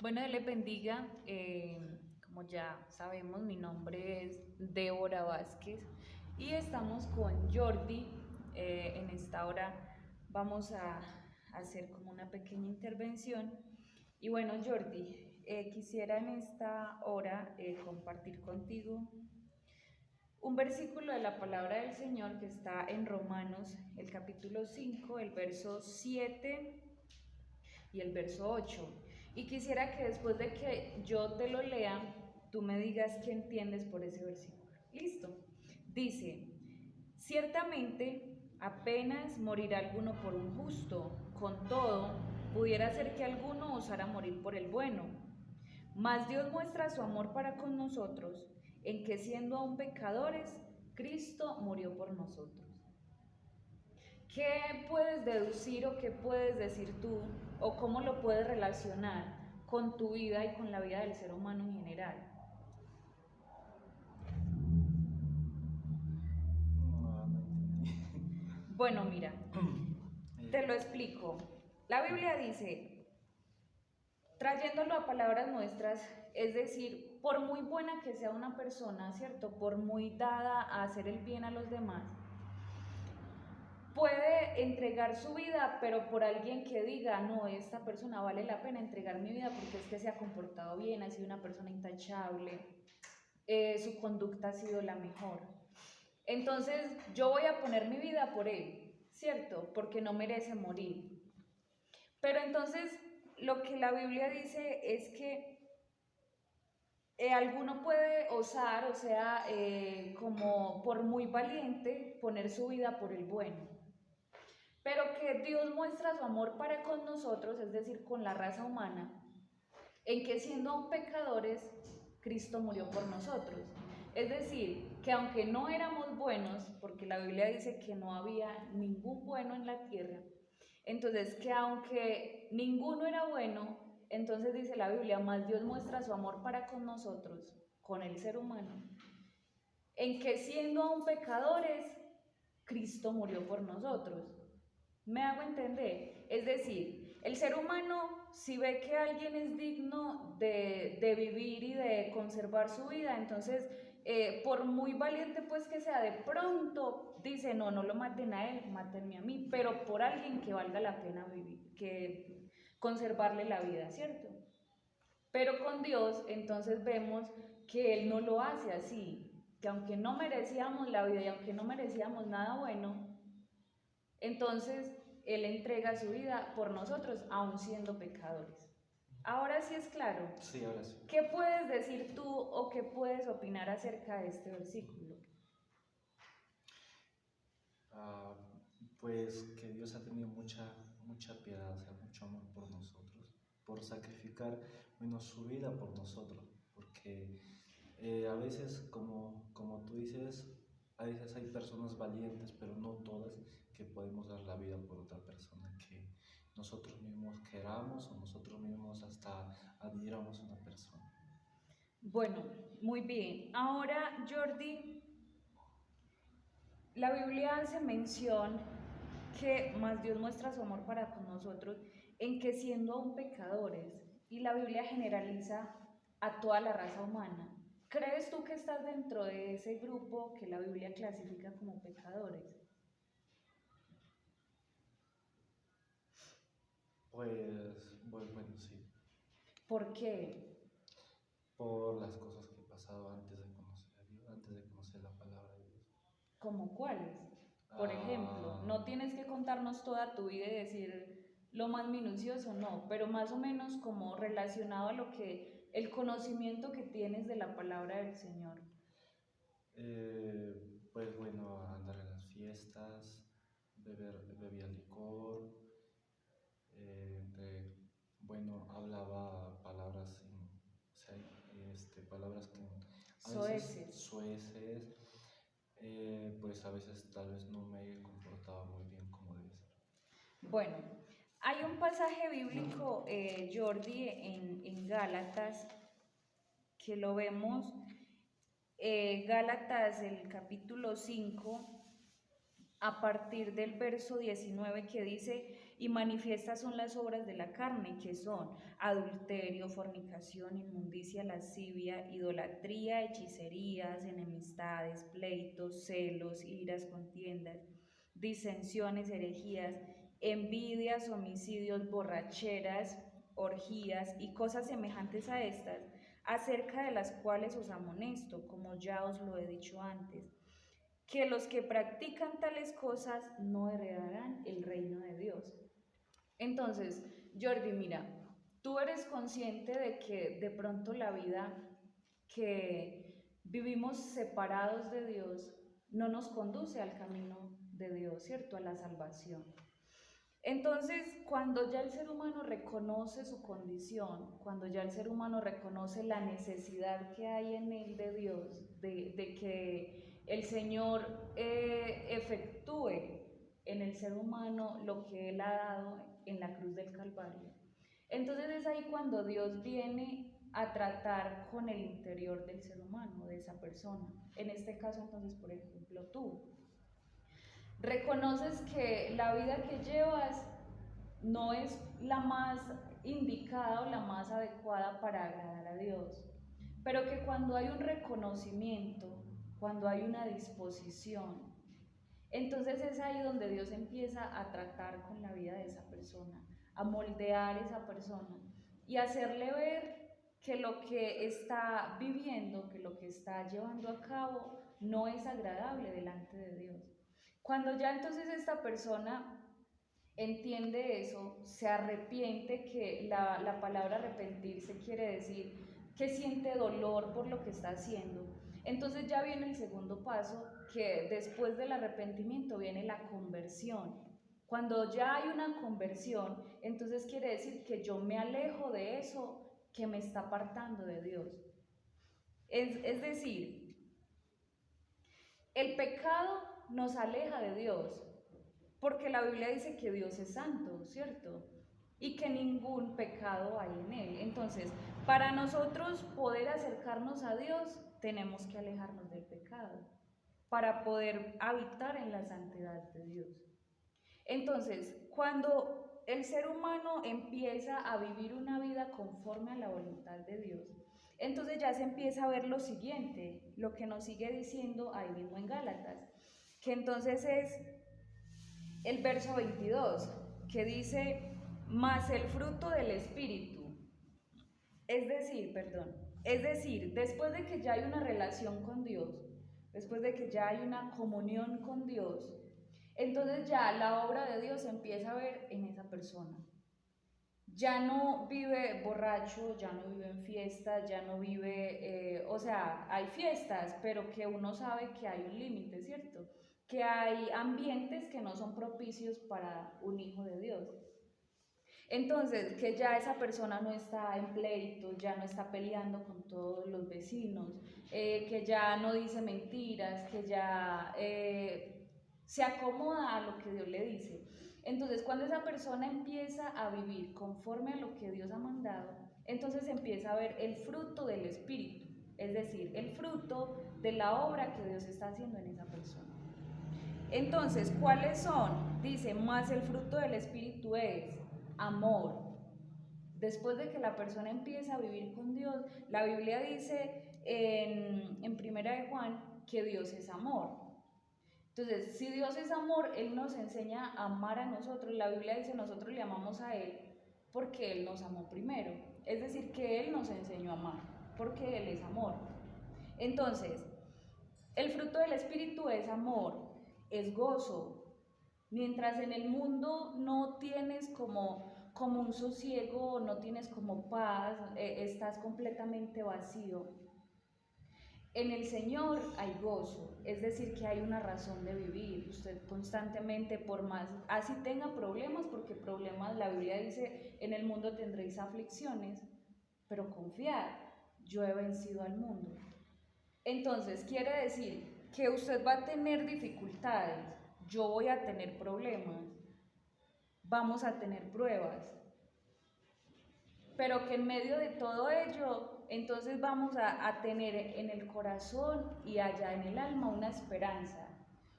Bueno, Dios les bendiga. Como ya sabemos, mi nombre es Débora Vázquez y estamos con Jordi. En esta hora vamos a hacer como una pequeña intervención. Y bueno, Jordi, quisiera en esta hora compartir contigo un versículo de la palabra del Señor que está en Romanos, el capítulo 5, el verso 7 y el verso 8. Y quisiera que después de que yo te lo lea, tú me digas qué entiendes por ese versículo. Listo. Dice, ciertamente apenas morirá alguno por un justo, con todo, pudiera ser que alguno osara morir por el bueno. Mas Dios muestra su amor para con nosotros, en que siendo aún pecadores, Cristo murió por nosotros. ¿Qué puedes deducir o qué puedes decir tú o cómo lo puedes relacionar con tu vida y con la vida del ser humano en general? No, no entendí. Bueno, mira, te lo Eh, explico. La Biblia dice, trayéndolo a palabras nuestras, es decir, por muy buena que sea una persona, ¿cierto? Por muy dada a hacer el bien a los demás, puede entregar su vida, pero por alguien que diga, no, esta persona vale la pena entregar mi vida porque es que se ha comportado bien, ha sido una persona intachable, su conducta ha sido la mejor. Entonces yo voy a poner mi vida por él, ¿cierto? Porque no merece morir. Pero entonces lo que la Biblia dice es que alguno puede osar, o sea, como por muy valiente, poner su vida por el bueno. Pero que Dios muestra su amor para con nosotros, es decir, con la raza humana, en que siendo aún pecadores, Cristo murió por nosotros. Es decir, que aunque no éramos buenos, porque la Biblia dice que no había ningún bueno en la tierra, entonces que aunque ninguno era bueno, entonces dice la Biblia, más Dios muestra su amor para con nosotros, con el ser humano, en que siendo aún pecadores, Cristo murió por nosotros. ¿Me hago entender? Es decir, el ser humano, si ve que alguien es digno de vivir y de conservar su vida, entonces, por muy valiente pues que sea, de pronto dice, no, no lo maten a él, mátenme a mí, pero por alguien que valga la pena vivir, que conservarle la vida, ¿cierto? Pero con Dios, entonces vemos que Él no lo hace así, que aunque no merecíamos la vida y aunque no merecíamos nada bueno, entonces Él entrega su vida por nosotros, aun siendo pecadores. Ahora sí es claro. sí, ahora sí. ¿Qué puedes decir tú o qué puedes opinar acerca de este versículo? Ah, pues que Dios ha tenido mucha piedad, o sea, mucho amor por nosotros, por sacrificar, bueno, su vida por nosotros, porque a veces, como tú dices, a veces hay personas valientes, pero no todas, que podemos dar la vida por otra persona que nosotros mismos queramos o nosotros mismos hasta admiramos a una persona. Bueno, muy bien. Ahora, Jordi, la Biblia hace mención que más Dios muestra su amor para con nosotros en que siendo aún pecadores, y la Biblia generaliza a toda la raza humana. ¿Crees tú que estás dentro de ese grupo que la Biblia clasifica como pecadores? Pues, bueno, sí, ¿Por qué? por las cosas que he pasado antes de conocer a Dios, antes de conocer la palabra de Dios. ¿Cómo cuáles? Por ejemplo, no Ah, tienes que contarnos toda tu vida y decir lo más minucioso, no, pero más o menos como relacionado a lo que el conocimiento que tienes de la palabra del Señor. pues bueno, andar en las fiestas, bebía licor, bueno, hablaba palabras, o sea, palabras que a veces Soeces. sueces, pues a veces tal vez no me comportaba muy bien como debe ser. Bueno, hay un pasaje bíblico, Jordi, en Gálatas, que lo vemos, Gálatas, el capítulo 5 a partir del verso 19 que dice, y manifiestas son las obras de la carne, que son adulterio, fornicación, inmundicia, lascivia, idolatría, hechicerías, enemistades, pleitos, celos, iras, contiendas, disensiones, herejías, envidias, homicidios, borracheras, orgías y cosas semejantes a estas, acerca de las cuales os amonesto, como ya os lo he dicho antes, que los que practican tales cosas no heredarán el reino de Dios. Entonces, Jordi, mira, tú eres consciente de que de pronto la vida que vivimos separados de Dios no nos conduce al camino de Dios, ¿cierto? A la salvación. Entonces, cuando ya el ser humano reconoce su condición, cuando ya el ser humano reconoce la necesidad que hay en él de Dios, de que el Señor efectúe en el ser humano lo que Él ha dado en la cruz del Calvario, entonces es ahí cuando Dios viene a tratar con el interior del ser humano, de esa persona. En este caso, entonces, por ejemplo, tú. Reconoces que la vida que llevas no es la más indicada o la más adecuada para agradar a Dios, pero que cuando hay un reconocimiento, cuando hay una disposición, entonces es ahí donde Dios empieza a tratar con la vida de esa persona, a moldear esa persona y hacerle ver que lo que está viviendo, que lo que está llevando a cabo no es agradable delante de Dios. Cuando ya entonces esta persona entiende eso, se arrepiente, que la palabra arrepentirse quiere decir que siente dolor por lo que está haciendo. Entonces ya viene el segundo paso, que después del arrepentimiento viene la conversión. Cuando ya hay una conversión, entonces quiere decir que yo me alejo de eso que me está apartando de Dios. Es decir, el pecado nos aleja de Dios, porque la Biblia dice que Dios es santo, ¿cierto? Y que ningún pecado hay en él. Entonces, para nosotros poder acercarnos a Dios, tenemos que alejarnos del pecado, para poder habitar en la santidad de Dios. Entonces, cuando el ser humano empieza a vivir una vida conforme a la voluntad de Dios, entonces ya se empieza a ver lo siguiente, lo que nos sigue diciendo ahí mismo en Gálatas, que entonces es el verso 22, que dice, más el fruto del Espíritu. Es decir, después de que ya hay una relación con Dios, después de que ya hay una comunión con Dios, entonces ya la obra de Dios se empieza a ver en esa persona. Ya no vive borracho, ya no vive en fiestas, ya no vive, o sea, hay fiestas, pero que uno sabe que hay un límite, ¿cierto? Que hay ambientes que no son propicios para un hijo de Dios. Entonces, que ya esa persona no está en pleito, ya no está peleando con todos los vecinos, que ya no dice mentiras, que ya se acomoda a lo que Dios le dice. Entonces, cuando esa persona empieza a vivir conforme a lo que Dios ha mandado, entonces empieza a ver el fruto del Espíritu, es decir, el fruto de la obra que Dios está haciendo en esa persona. Entonces, ¿cuáles son? Dice, más el fruto del Espíritu es amor. Después de que la persona empieza a vivir con Dios, la Biblia dice en Primera de Juan que Dios es amor. Entonces, si Dios es amor, Él nos enseña a amar a nosotros. La Biblia dice, nosotros le amamos a Él porque Él nos amó primero. Es decir, que Él nos enseñó a amar, porque Él es amor. Entonces, el fruto del Espíritu es amor, es gozo. Mientras en el mundo no tienes como un sosiego, no tienes como paz, estás completamente vacío. En el Señor hay gozo, es decir, que hay una razón de vivir. Usted constantemente, por más, así tenga problemas, porque problemas, la Biblia dice, en el mundo tendréis aflicciones, pero confiad, yo he vencido al mundo. Entonces, quiere decir que usted va a tener dificultades, yo voy a tener problemas, vamos a tener pruebas, pero que en medio de todo ello, entonces vamos a tener en el corazón y allá en el alma una esperanza,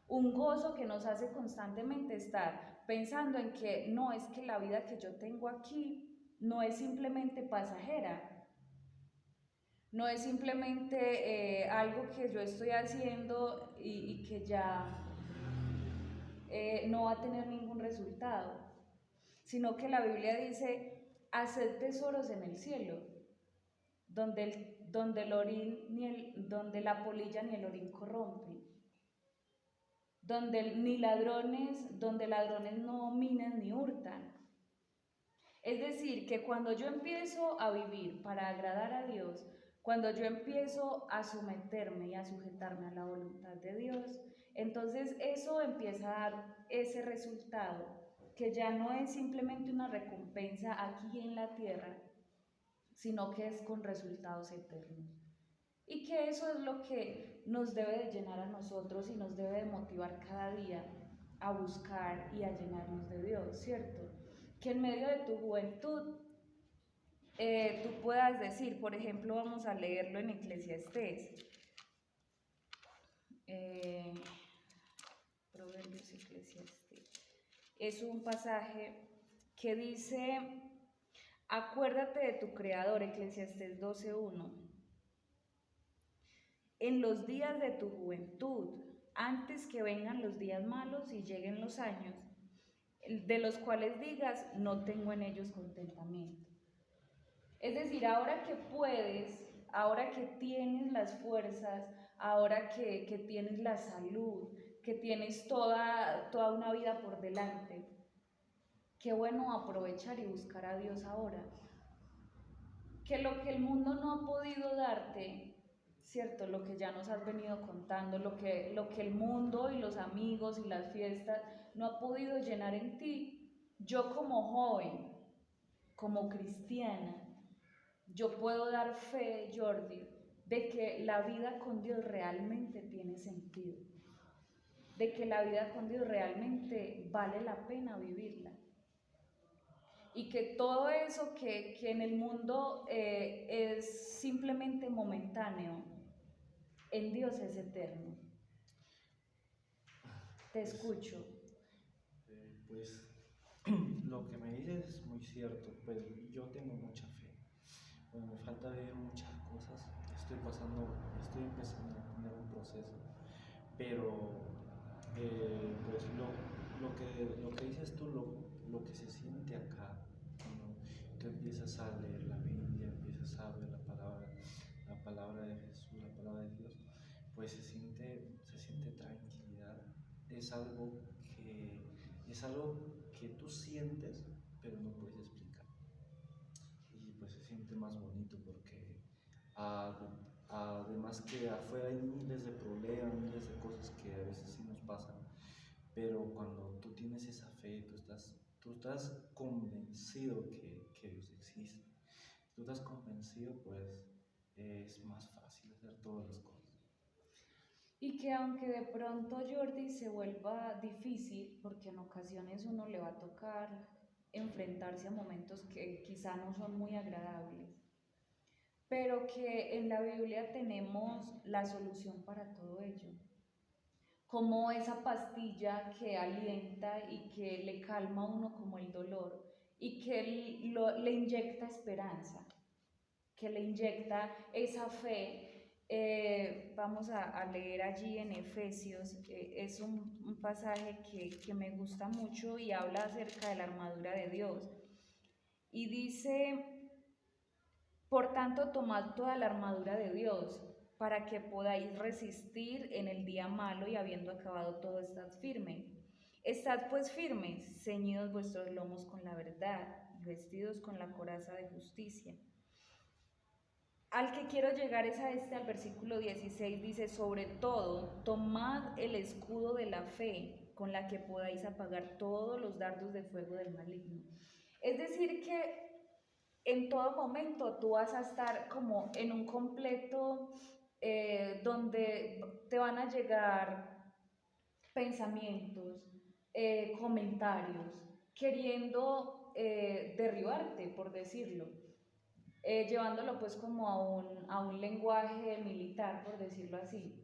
un gozo que nos hace constantemente estar pensando en que no es que la vida que yo tengo aquí no es simplemente pasajera, no es simplemente algo que yo estoy haciendo y que ya no va a tener ningún resultado, sino que la Biblia dice, haced tesoros en el cielo, donde el orín donde la polilla ni el orín corrompen, donde ladrones no minan ni hurtan. Es decir, que cuando yo empiezo a vivir para agradar a Dios, cuando yo empiezo a someterme y a sujetarme a la voluntad de Dios, entonces eso empieza a dar ese resultado, que ya no es simplemente una recompensa aquí en la tierra, sino que es con resultados eternos. Y que eso es lo que nos debe de llenar a nosotros y nos debe de motivar cada día a buscar y a llenarnos de Dios, ¿cierto? Que en medio de tu juventud tú puedas decir, por ejemplo, vamos a leerlo en Eclesiastés, eh, Proverbios Eclesiastés, es un pasaje que dice, acuérdate de tu Creador, Eclesiastés 12:1, en los días de tu juventud, antes que vengan los días malos y lleguen los años, de los cuales digas, no tengo en ellos contentamiento. Es decir, ahora que puedes, ahora que tienes las fuerzas, ahora que tienes la salud, que tienes toda una vida por delante, qué bueno aprovechar y buscar a Dios ahora. Que lo que el mundo no ha podido darte, ¿cierto? Lo que ya nos has venido contando, lo que el mundo y los amigos y las fiestas no ha podido llenar en ti, yo como joven, como cristiana, yo puedo dar fe, Jordi, de que la vida con Dios realmente tiene sentido, de que la vida con Dios realmente vale la pena vivirla. Y que todo eso que en el mundo es simplemente momentáneo, en Dios es eterno. Te escucho. Pues lo que me dices es muy cierto, pues yo tengo mucha fe. Bueno, me falta ver muchas cosas, estoy empezando a tener un proceso, pero pues lo que dices tú, lo que se siente acá, cuando tú empiezas a leer la Biblia, empiezas a ver la palabra de Jesús, la palabra de Dios, pues se siente tranquilidad, es algo es algo que tú sientes, pero no puedes explicar. Y pues se siente más bonito porque además que afuera hay miles de problemas, miles de cosas que a veces sí nos pasan, pero cuando tú tienes esa fe, tú estás convencido que Dios existe, tú estás convencido, pues es más fácil hacer todas las cosas. Y que aunque de pronto Jordi se vuelva difícil, porque en ocasiones uno le va a tocar enfrentarse a momentos que quizá no son muy agradables, pero que en la Biblia tenemos la solución para todo ello, como esa pastilla que alienta y que le calma a uno como el dolor y que le inyecta esperanza, que le inyecta esa fe. Vamos a leer allí en Efesios, es un pasaje que me gusta mucho y habla acerca de la armadura de Dios. Y dice, por tanto, tomad toda la armadura de Dios, para que podáis resistir en el día malo y habiendo acabado todo, estad firme. Estad pues firmes, ceñidos vuestros lomos con la verdad, vestidos con la coraza de justicia. Al que quiero llegar es a al versículo 16, dice, sobre todo, tomad el escudo de la fe, con la que podáis apagar todos los dardos de fuego del maligno. Es decir, que en todo momento tú vas a estar como en un completo donde te van a llegar pensamientos, comentarios, queriendo derribarte, por decirlo, llevándolo pues como a un lenguaje militar, por decirlo así.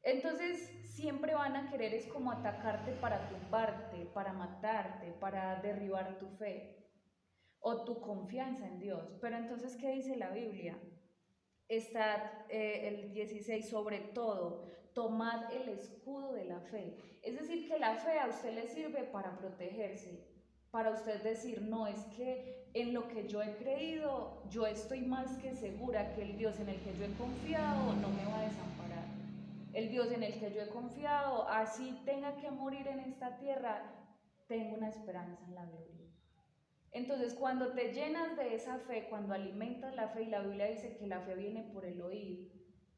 Entonces siempre van a querer es como atacarte para tumbarte, para matarte, para derribar tu fe o tu confianza en Dios. Pero entonces, ¿qué dice la Biblia? Está el 16, sobre todo, tomad el escudo de la fe. Es decir, que la fe a usted le sirve para protegerse, para usted decir, no, es que en lo que yo he creído, yo estoy más que segura que el Dios en el que yo he confiado no me va a desamparar. El Dios en el que yo he confiado, así tenga que morir en esta tierra, tengo una esperanza en la gloria. Entonces, cuando te llenas de esa fe, cuando alimentas la fe, y la Biblia dice que la fe viene por el oír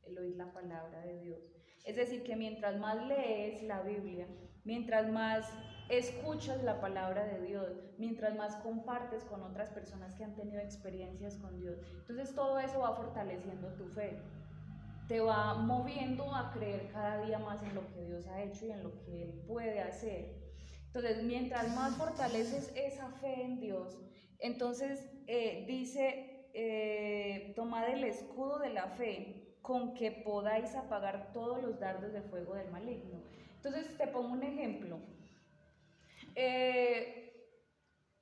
la palabra de Dios. Es decir, que mientras más lees la Biblia, mientras más escuchas la palabra de Dios, mientras más compartes con otras personas que han tenido experiencias con Dios, entonces todo eso va fortaleciendo tu fe, te va moviendo a creer cada día más en lo que Dios ha hecho y en lo que Él puede hacer. Entonces, mientras más fortaleces esa fe en Dios, entonces dice, tomad el escudo de la fe con que podáis apagar todos los dardos de fuego del maligno. Entonces, te pongo un ejemplo.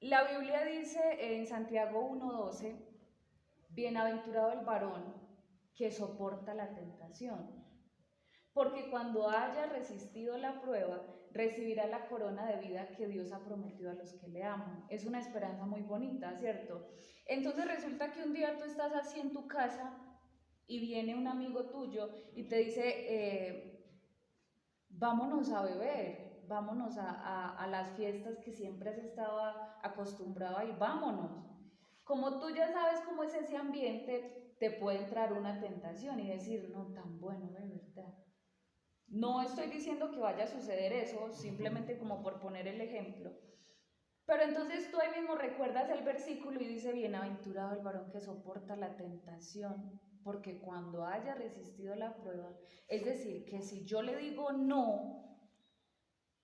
La Biblia dice en Santiago 1:12, bienaventurado el varón que soporta la tentación, porque cuando haya resistido la prueba, recibirá la corona de vida que Dios ha prometido a los que le aman. Es una esperanza muy bonita, ¿cierto? Entonces resulta que un día tú estás así en tu casa y viene un amigo tuyo y te dice, vámonos a beber, vámonos a las fiestas que siempre has estado acostumbrado a ir, vámonos. Como tú ya sabes cómo es ese ambiente, te puede entrar una tentación y decir, no, tan bueno, de verdad. No estoy diciendo que vaya a suceder eso, simplemente como por poner el ejemplo. Pero entonces tú ahí mismo recuerdas el versículo y dice, bienaventurado el varón que soporta la tentación, porque cuando haya resistido la prueba, es decir, que si yo le digo no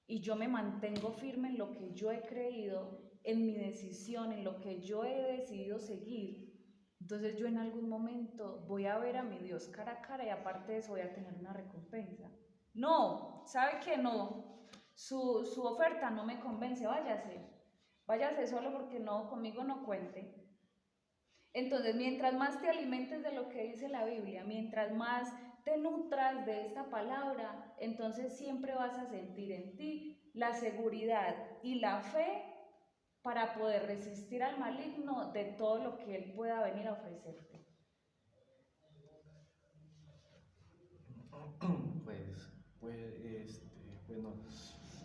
y yo me mantengo firme en lo que yo he creído, en mi decisión, en lo que yo he decidido seguir, entonces yo en algún momento voy a ver a mi Dios cara a cara y aparte de eso voy a tener una recompensa. No, ¿sabe que no? Su oferta no me convence, váyase solo porque no, conmigo no cuente. Entonces, mientras más te alimentes de lo que dice la Biblia, mientras más te nutras de esta palabra, entonces siempre vas a sentir en ti la seguridad y la fe para poder resistir al maligno de todo lo que él pueda venir a ofrecerte. Bueno,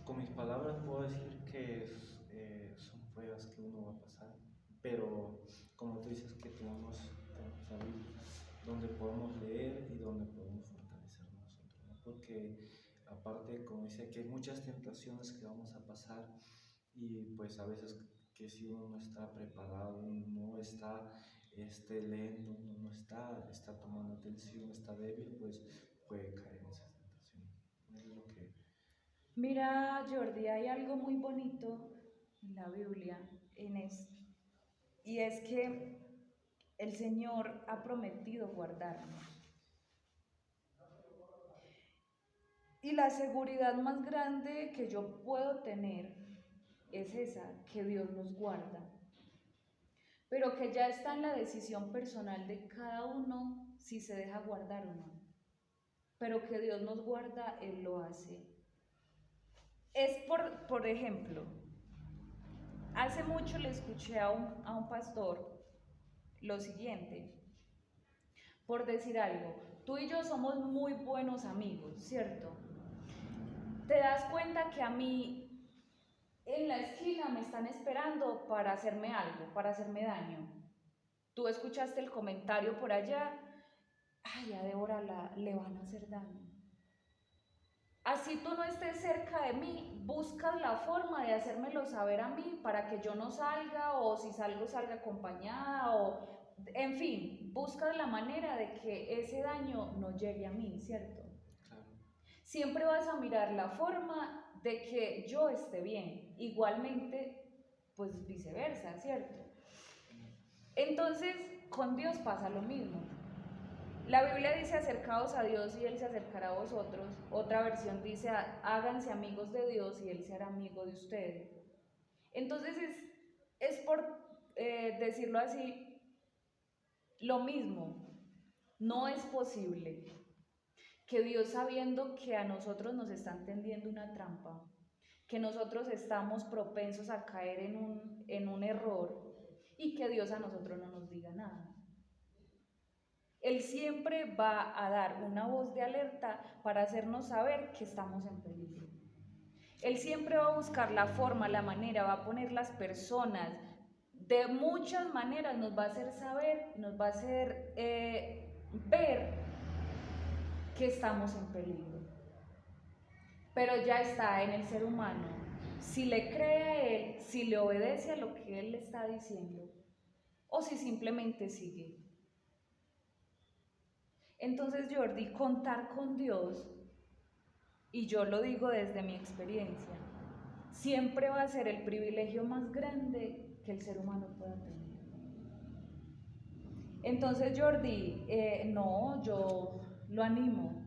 con mis palabras puedo decir que son pruebas que uno va a pasar, pero como tú dices que tenemos la Biblia, donde podemos leer y donde podemos fortalecer nosotros, ¿no? Porque aparte, como dice, que hay muchas tentaciones que vamos a pasar y pues a veces que si uno no está preparado, uno no está leyendo, uno no está tomando atención, está débil, pues puede caer en esas tentaciones. Es lo que... Mira, Jordi, hay algo muy bonito en la Biblia, en esto, y es que el Señor ha prometido guardarnos. Y la seguridad más grande que yo puedo tener es esa, que Dios nos guarda, pero que ya está en la decisión personal de cada uno si se deja guardar o no. Pero que Dios nos guarda, Él lo hace. Es por ejemplo, hace mucho le escuché a un pastor lo siguiente, por decir algo, tú y yo somos muy buenos amigos, ¿cierto? Te das cuenta que a mí en la esquina me están esperando para hacerme algo, para hacerme daño. Tú escuchaste el comentario por allá, ay, a Débora le van a hacer daño. Así tú no estés cerca de mí, buscas la forma de hacérmelo saber a mí para que yo no salga o si salgo salga acompañada o, en fin, buscas la manera de que ese daño no llegue a mí, ¿cierto? Claro. Siempre vas a mirar la forma de que yo esté bien, igualmente, pues viceversa, ¿cierto? Entonces, con Dios pasa lo mismo. La Biblia dice acercaos a Dios y Él se acercará a vosotros. Otra versión dice háganse amigos de Dios y Él se hará amigo de ustedes. Entonces es por decirlo así, lo mismo. No es posible que Dios, sabiendo que a nosotros nos están tendiendo una trampa, que nosotros estamos propensos a caer en un error, y que Dios a nosotros no nos diga nada. Él siempre va a dar una voz de alerta para hacernos saber que estamos en peligro. Él siempre va a buscar la forma, la manera, va a poner las personas, de muchas maneras nos va a hacer saber, nos va a hacer ver que estamos en peligro. Pero ya está en el ser humano, si le cree a Él, si le obedece a lo que Él le está diciendo, o si simplemente sigue. Entonces, Jordi, contar con Dios, y yo lo digo desde mi experiencia, siempre va a ser el privilegio más grande que el ser humano pueda tener. Entonces, Jordi, no, yo lo animo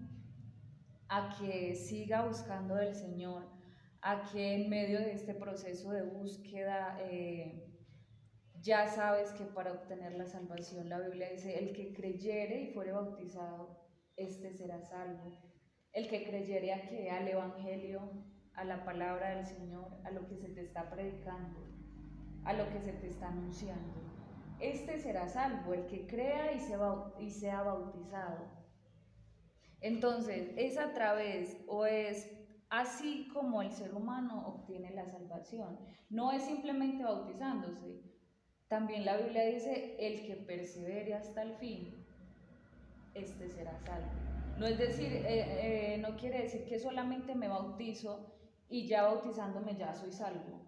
a que siga buscando del Señor, a que en medio de este proceso de búsqueda, ya sabes que para obtener la salvación, la Biblia dice, el que creyere y fuere bautizado, este será salvo. El que creyere a que al Evangelio, a la palabra del Señor, a lo que se te está predicando, a lo que se te está anunciando, este será salvo, el que crea y sea bautizado. Entonces, es a través o es así como el ser humano obtiene la salvación. No es simplemente bautizándose. También la Biblia dice, el que persevere hasta el fin, este será salvo. No es decir, no quiere decir que solamente me bautizo y ya bautizándome ya soy salvo.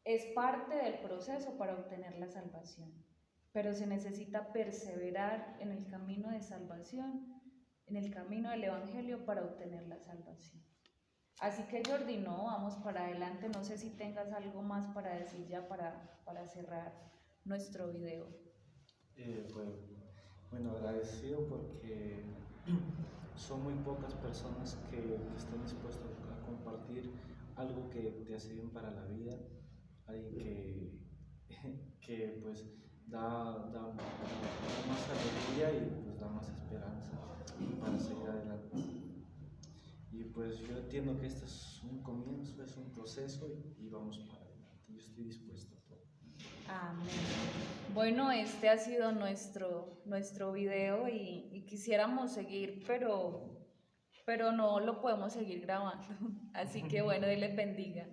Es parte del proceso para obtener la salvación, pero se necesita perseverar en el camino de salvación, en el camino del Evangelio para obtener la salvación. Así que Jordi, no, vamos para adelante. No sé si tengas algo más para decir ya para cerrar nuestro video. Bueno, agradecido porque son muy pocas personas que están dispuestas a compartir algo que te hace bien para la vida, alguien que pues da más alegría y pues da más esperanza para seguir adelante. Y pues yo entiendo que este es un comienzo, es un proceso y vamos para adelante. Yo estoy dispuesto a todo. Amén. Bueno, este ha sido nuestro video y quisiéramos seguir, pero no lo podemos seguir grabando. Así que bueno, Dios les bendiga.